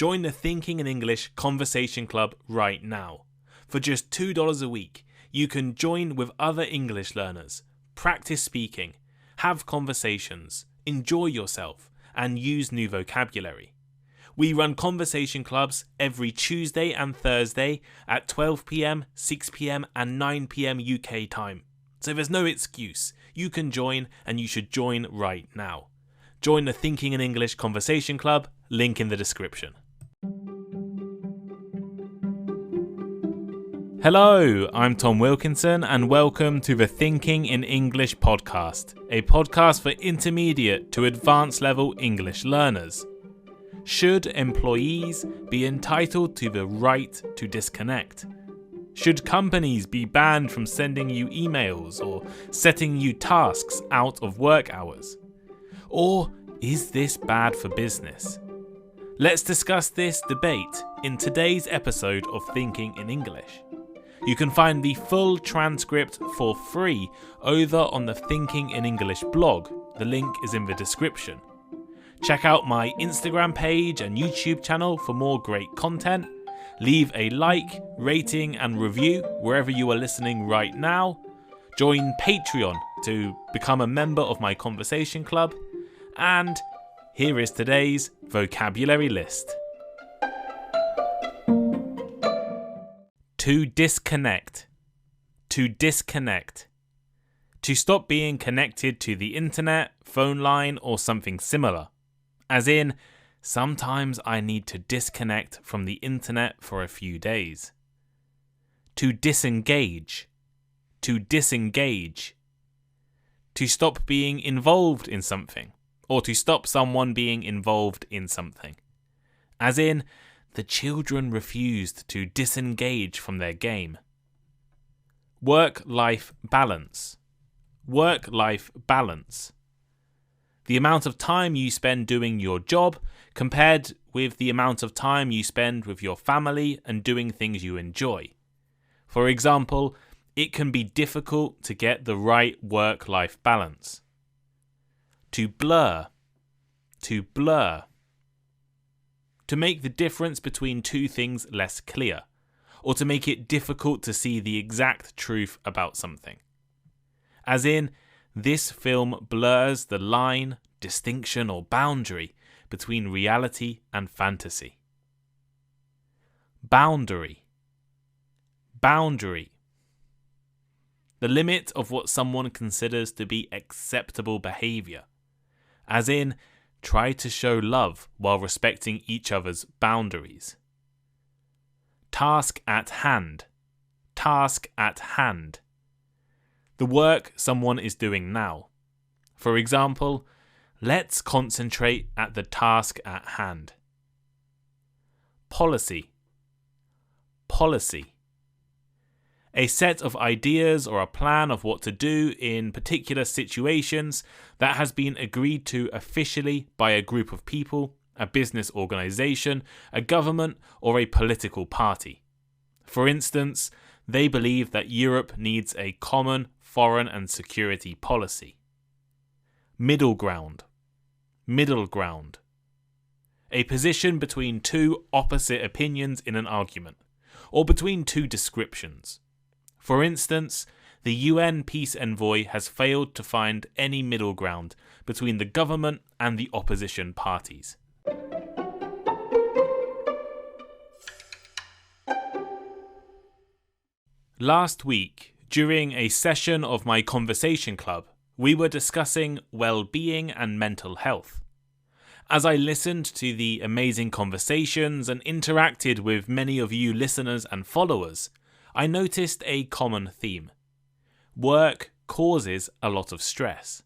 Join the Thinking in English Conversation Club right now. For just $2 a week, you can join with other English learners, practice speaking, have conversations, enjoy yourself, and use new vocabulary. We run conversation clubs every Tuesday and Thursday at 12 p.m, 6 p.m, and 9 p.m. UK time. So there's no excuse. You can join, and you should join right now. Join the Thinking in English Conversation Club, link in the description. Hello, I'm Tom Wilkinson and welcome to the Thinking in English podcast, a podcast for intermediate to advanced level English learners. Should employees be entitled to the right to disconnect? Should companies be banned from sending you emails or setting you tasks out of work hours? Or is this bad for business? Let's discuss this debate in today's episode of Thinking in English. You can find the full transcript for free over on the Thinking in English blog. The link is in the description. Check out my Instagram page and YouTube channel for more great content. Leave a like, rating and review wherever you are listening right now. Join Patreon to become a member of my conversation club. And here is today's vocabulary list. To disconnect. To disconnect. To stop being connected to the internet, phone line, or something similar. As in, sometimes I need to disconnect from the internet for a few days. To disengage. To disengage. To stop being involved in something, or to stop someone being involved in something. As in, the children refused to disengage from their game. Work-life balance. Work-life balance. The amount of time you spend doing your job compared with the amount of time you spend with your family and doing things you enjoy. For example, it can be difficult to get the right work-life balance. To blur. To blur. To make the difference between two things less clear, or to make it difficult to see the exact truth about something. As in, this film blurs the line, distinction or boundary between reality and fantasy. Boundary. Boundary. The limit of what someone considers to be acceptable behaviour. As in, try to show love while respecting each other's boundaries. Task at hand. Task at hand. The work someone is doing now. For example, let's concentrate at the task at hand. Policy. Policy. A set of ideas or a plan of what to do in particular situations that has been agreed to officially by a group of people, a business organisation, a government, or a political party. For instance, they believe that Europe needs a common foreign and security policy. Middle ground. Middle ground. A position between two opposite opinions in an argument, or between two descriptions. For instance, the UN peace envoy has failed to find any middle ground between the government and the opposition parties. Last week, during a session of my conversation club, we were discussing well-being and mental health. As I listened to the amazing conversations and interacted with many of you listeners and followers, I noticed a common theme. Work causes a lot of stress.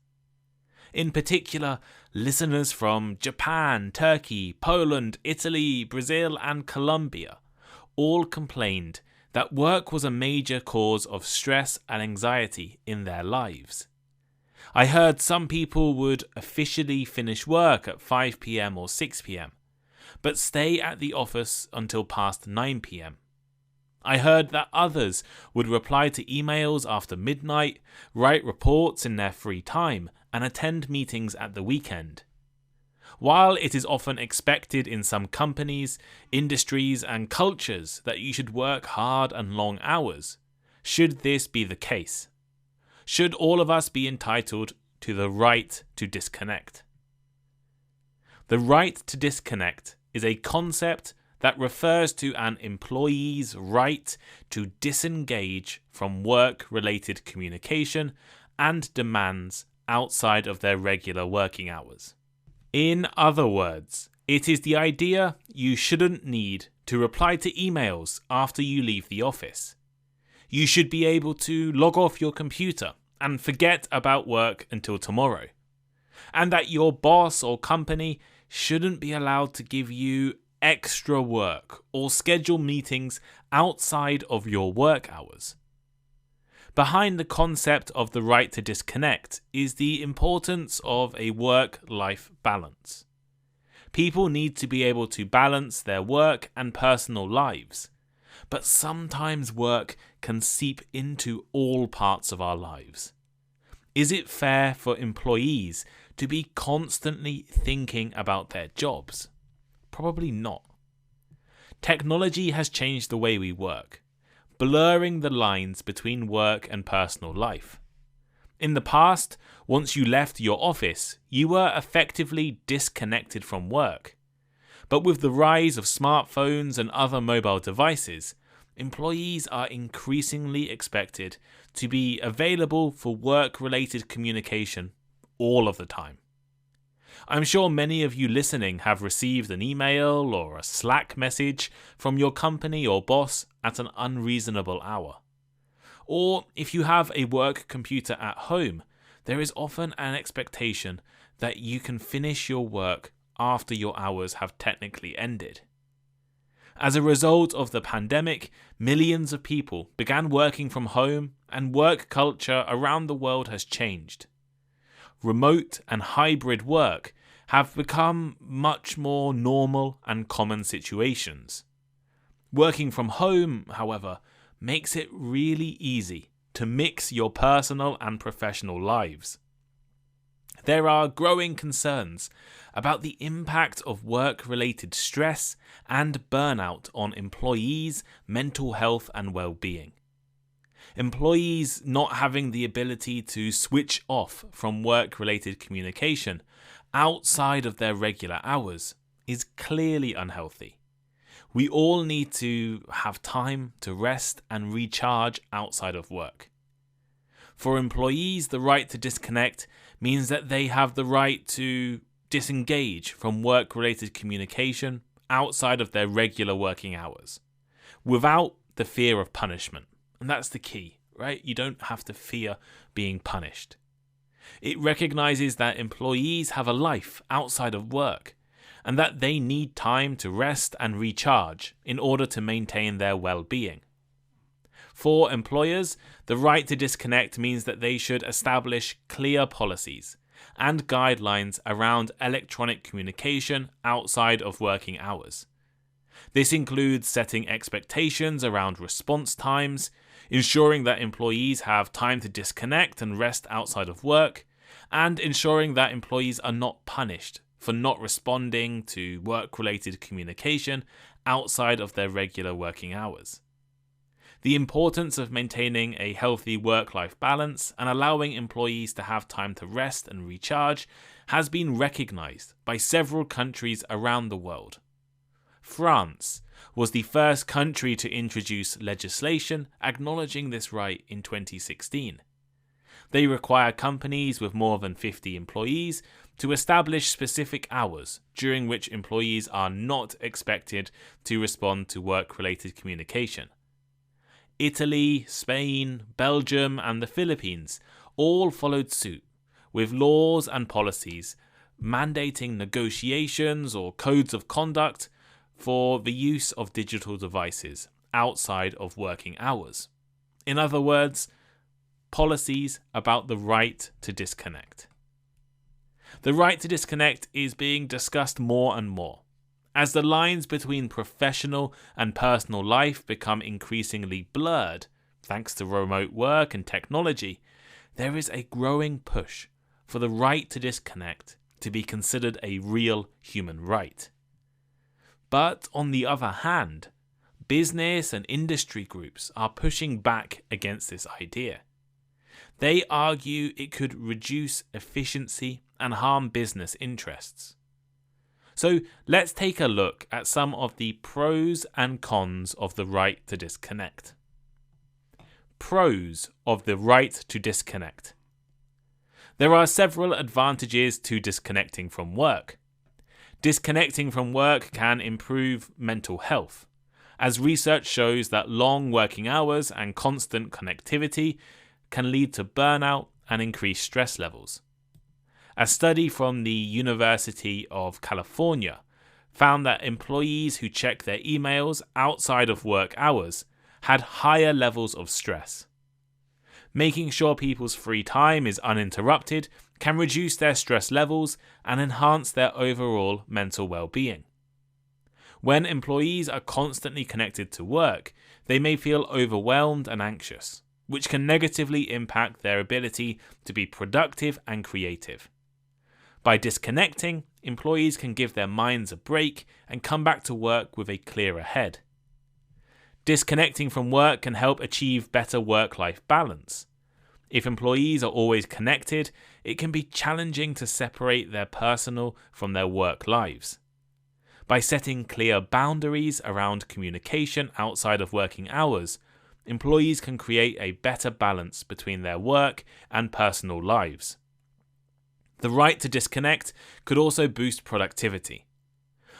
In particular, listeners from Japan, Turkey, Poland, Italy, Brazil, and Colombia all complained that work was a major cause of stress and anxiety in their lives. I heard some people would officially finish work at 5 p.m. or 6 p.m, but stay at the office until past 9 p.m. I heard that others would reply to emails after midnight, write reports in their free time, and attend meetings at the weekend. While it is often expected in some companies, industries, and cultures that you should work hard and long hours, should this be the case? Should all of us be entitled to the right to disconnect? The right to disconnect is a concept that refers to an employee's right to disengage from work-related communication and demands outside of their regular working hours. In other words, it is the idea you shouldn't need to reply to emails after you leave the office. You should be able to log off your computer and forget about work until tomorrow. And that your boss or company shouldn't be allowed to give you extra work or schedule meetings outside of your work hours. Behind the concept of the right to disconnect is the importance of a work-life balance. People need to be able to balance their work and personal lives, but sometimes work can seep into all parts of our lives. Is it fair for employees to be constantly thinking about their jobs? Probably not. Technology has changed the way we work, blurring the lines between work and personal life. In the past, once you left your office, you were effectively disconnected from work. But with the rise of smartphones and other mobile devices, employees are increasingly expected to be available for work-related communication all of the time. I'm sure many of you listening have received an email or a Slack message from your company or boss at an unreasonable hour. Or if you have a work computer at home, there is often an expectation that you can finish your work after your hours have technically ended. As a result of the pandemic, millions of people began working from home and work culture around the world has changed. Remote and hybrid work have become much more normal and common situations. Working from home, however, makes it really easy to mix your personal and professional lives. There are growing concerns about the impact of work-related stress and burnout on employees' mental health and well-being. Employees not having the ability to switch off from work-related communication outside of their regular hours is clearly unhealthy. We all need to have time to rest and recharge outside of work. For employees, the right to disconnect means that they have the right to disengage from work-related communication outside of their regular working hours, without the fear of punishment. And that's the key, right? You don't have to fear being punished. It recognizes that employees have a life outside of work, and that they need time to rest and recharge in order to maintain their well-being. For employers, the right to disconnect means that they should establish clear policies and guidelines around electronic communication outside of working hours. This includes setting expectations around response times, ensuring that employees have time to disconnect and rest outside of work, and ensuring that employees are not punished for not responding to work-related communication outside of their regular working hours. The importance of maintaining a healthy work-life balance and allowing employees to have time to rest and recharge has been recognized by several countries around the world. France was the first country to introduce legislation acknowledging this right in 2016. They require companies with more than 50 employees to establish specific hours during which employees are not expected to respond to work-related communication. Italy, Spain, Belgium, and the Philippines all followed suit, with laws and policies mandating negotiations or codes of conduct for the use of digital devices outside of working hours. In other words, policies about the right to disconnect. The right to disconnect is being discussed more and more. As the lines between professional and personal life become increasingly blurred, thanks to remote work and technology, there is a growing push for the right to disconnect to be considered a real human right. But on the other hand, business and industry groups are pushing back against this idea. They argue it could reduce efficiency and harm business interests. So let's take a look at some of the pros and cons of the right to disconnect. Pros of the right to disconnect. There are several advantages to disconnecting from work. Disconnecting from work can improve mental health, as research shows that long working hours and constant connectivity can lead to burnout and increased stress levels. A study from the University of California found that employees who check their emails outside of work hours had higher levels of stress. Making sure people's free time is uninterrupted can reduce their stress levels and enhance their overall mental well-being. When employees are constantly connected to work, they may feel overwhelmed and anxious, which can negatively impact their ability to be productive and creative. By disconnecting, employees can give their minds a break and come back to work with a clearer head. Disconnecting from work can help achieve better work-life balance. If employees are always connected, it can be challenging to separate their personal from their work lives. By setting clear boundaries around communication outside of working hours, employees can create a better balance between their work and personal lives. The right to disconnect could also boost productivity.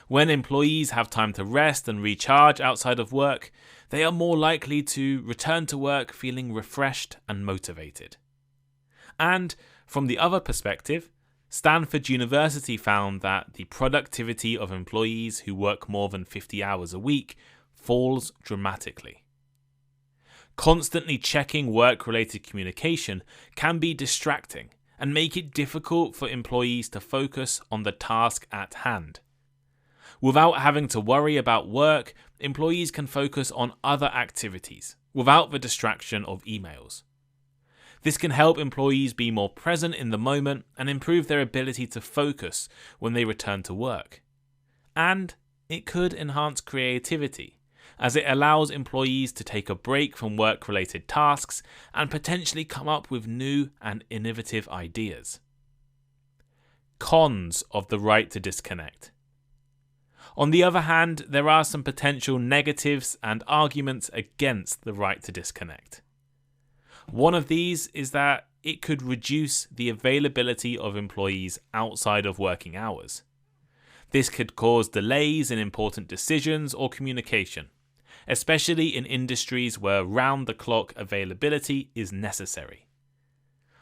When employees have time to rest and recharge outside of work, they are more likely to return to work feeling refreshed and motivated. And from the other perspective, Stanford University found that the productivity of employees who work more than 50 hours a week falls dramatically. Constantly checking work-related communication can be distracting and make it difficult for employees to focus on the task at hand. Without having to worry about work, employees can focus on other activities without the distraction of emails. This can help employees be more present in the moment and improve their ability to focus when they return to work. And it could enhance creativity, as it allows employees to take a break from work-related tasks and potentially come up with new and innovative ideas. Cons of the right to disconnect. On the other hand, there are some potential negatives and arguments against the right to disconnect. One of these is that it could reduce the availability of employees outside of working hours. This could cause delays in important decisions or communication, especially in industries where round-the-clock availability is necessary.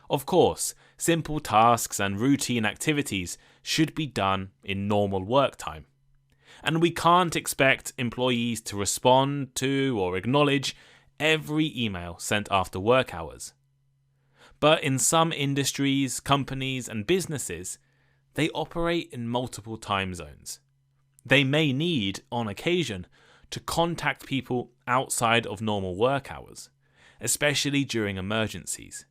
Of course, simple tasks and routine activities should be done in normal work time. And we can't expect employees to respond to or acknowledge every email sent after work hours. But in some industries, companies, and businesses, they operate in multiple time zones. They may need, on occasion, to contact people outside of normal work hours, especially during emergencies.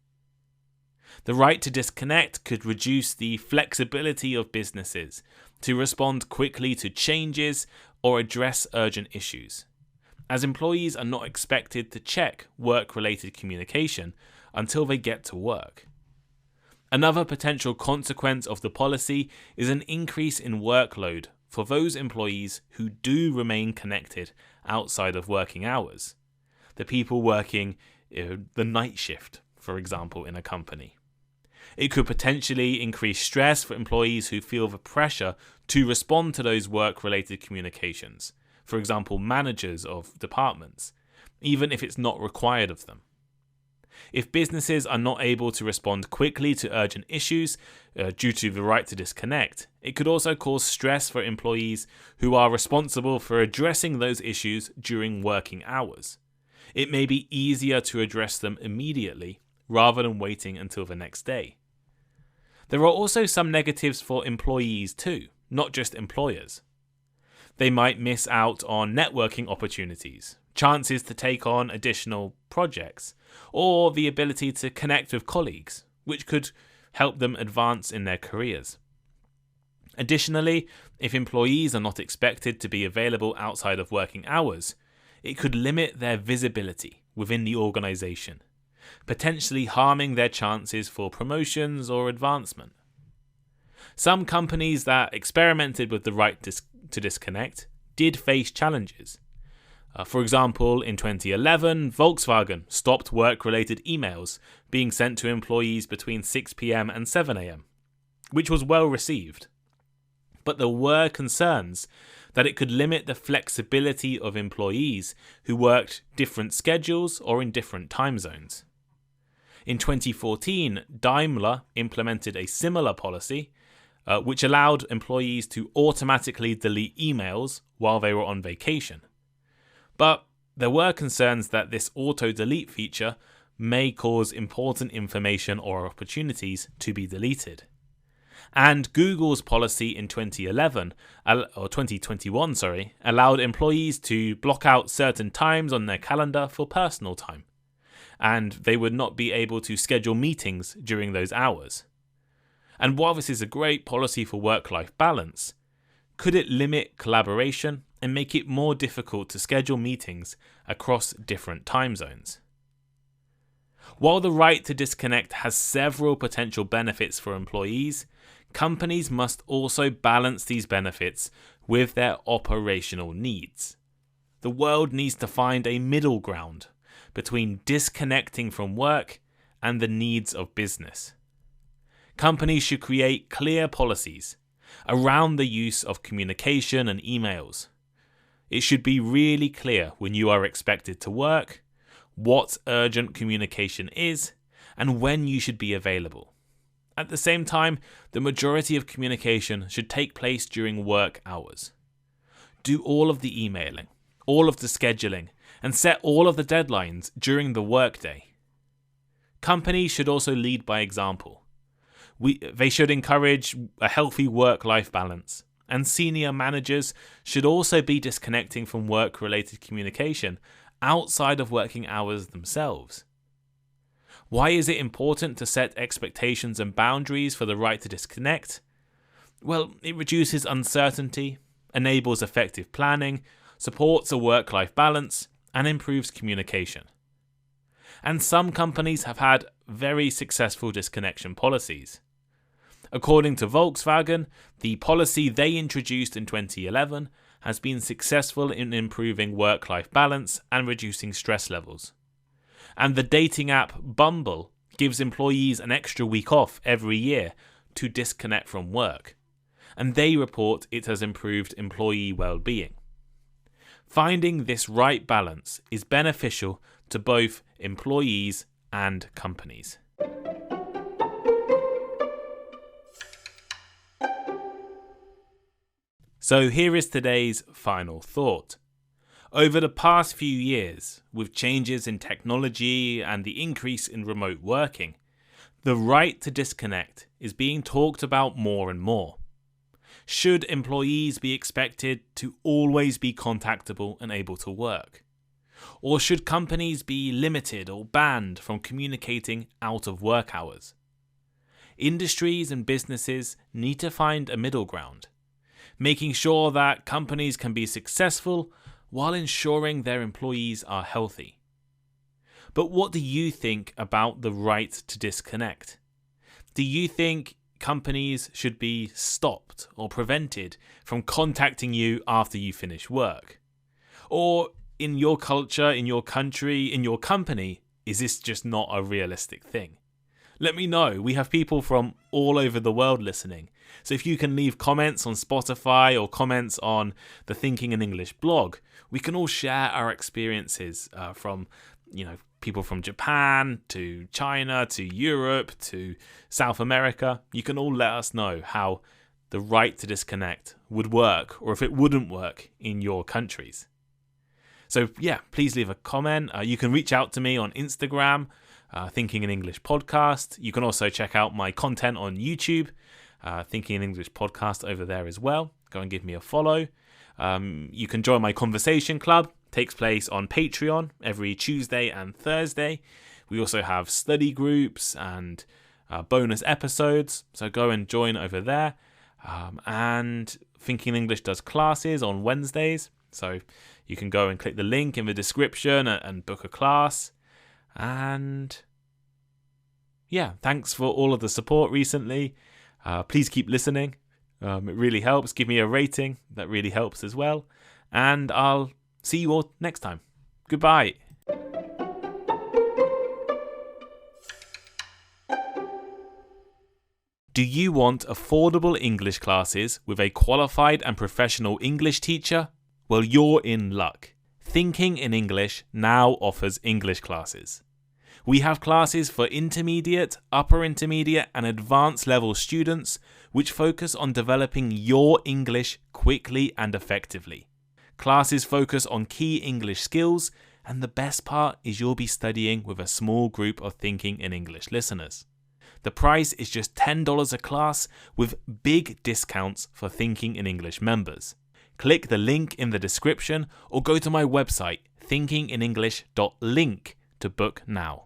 The right to disconnect could reduce the flexibility of businesses to respond quickly to changes or address urgent issues, as employees are not expected to check work-related communication until they get to work. Another potential consequence of the policy is an increase in workload for those employees who do remain connected outside of working hours. The people working the night shift, for example, in a company. It could potentially increase stress for employees who feel the pressure to respond to those work-related communications, for example, managers of departments, even if it's not required of them. If businesses are not able to respond quickly to urgent issues due to the right to disconnect, it could also cause stress for employees who are responsible for addressing those issues during working hours. It may be easier to address them immediately rather than waiting until the next day. There are also some negatives for employees too, not just employers. They might miss out on networking opportunities, chances to take on additional projects, or the ability to connect with colleagues, which could help them advance in their careers. Additionally, if employees are not expected to be available outside of working hours, it could limit their visibility within the organisation, potentially harming their chances for promotions or advancement. Some companies that experimented with the right to disconnect did face challenges. For example, in 2011, Volkswagen stopped work-related emails being sent to employees between 6 p.m. and 7 a.m., which was well received. But there were concerns that it could limit the flexibility of employees who worked different schedules or in different time zones. In 2014, Daimler implemented a similar policy, which allowed employees to automatically delete emails while they were on vacation. But there were concerns that this auto-delete feature may cause important information or opportunities to be deleted. And Google's policy in 2021, allowed employees to block out certain times on their calendar for personal time, and they would not be able to schedule meetings during those hours. And while this is a great policy for work-life balance, could it limit collaboration and make it more difficult to schedule meetings across different time zones? While the right to disconnect has several potential benefits for employees, companies must also balance these benefits with their operational needs. The world needs to find a middle ground between disconnecting from work and the needs of business. Companies should create clear policies around the use of communication and emails. It should be really clear when you are expected to work, what urgent communication is, and when you should be available. At the same time, the majority of communication should take place during work hours. Do all of the emailing, all of the scheduling, and set all of the deadlines during the workday. Companies should also lead by example. They should encourage a healthy work-life balance, and senior managers should also be disconnecting from work-related communication outside of working hours themselves. Why is it important to set expectations and boundaries for the right to disconnect? Well, it reduces uncertainty, enables effective planning, supports a work-life balance, and improves communication. And some companies have had very successful disconnection policies. According to Volkswagen, the policy they introduced in 2011 has been successful in improving work-life balance and reducing stress levels. And the dating app Bumble gives employees an extra week off every year to disconnect from work, and they report it has improved employee well-being. Finding this right balance is beneficial to both employees and companies. So here is today's final thought. Over the past few years, with changes in technology and the increase in remote working, the right to disconnect is being talked about more and more. Should employees be expected to always be contactable and able to work? Or should companies be limited or banned from communicating out of work hours? Industries and businesses need to find a middle ground, making sure that companies can be successful while ensuring their employees are healthy. But what do you think about the right to disconnect? Do you think companies should be stopped or prevented from contacting you after you finish work? Or in your culture, in your country, in your company, is this just not a realistic thing? Let me know. We have people from all over the world listening. So if you can leave comments on Spotify or comments on the Thinking in English blog, we can all share our experiences from, people from Japan to China to Europe to South America. You can all let us know how the right to disconnect would work or if it wouldn't work in your countries. So yeah, please leave a comment. You can reach out to me on Instagram, Thinking in English Podcast. You can also check out my content on YouTube, Thinking in English Podcast over there as well. Go and give me a follow. You can join my conversation club. It takes place on Patreon every Tuesday and Thursday. We also have study groups and bonus episodes, so go and join over there. And Thinking English does classes on Wednesdays, so you can go and click the link in the description and book a class. And yeah, thanks for all of the support recently. Please keep listening. It really helps. Give me a rating. That really helps as well. And I'll see you all next time. Goodbye. Do you want affordable English classes with a qualified and professional English teacher? Well, you're in luck. Thinking in English now offers English classes. We have classes for intermediate, upper intermediate, and advanced level students which focus on developing your English quickly and effectively. Classes focus on key English skills, and the best part is you'll be studying with a small group of Thinking in English listeners. The price is just $10 a class with big discounts for Thinking in English members. Click the link in the description or go to my website thinkinginenglish.link to book now.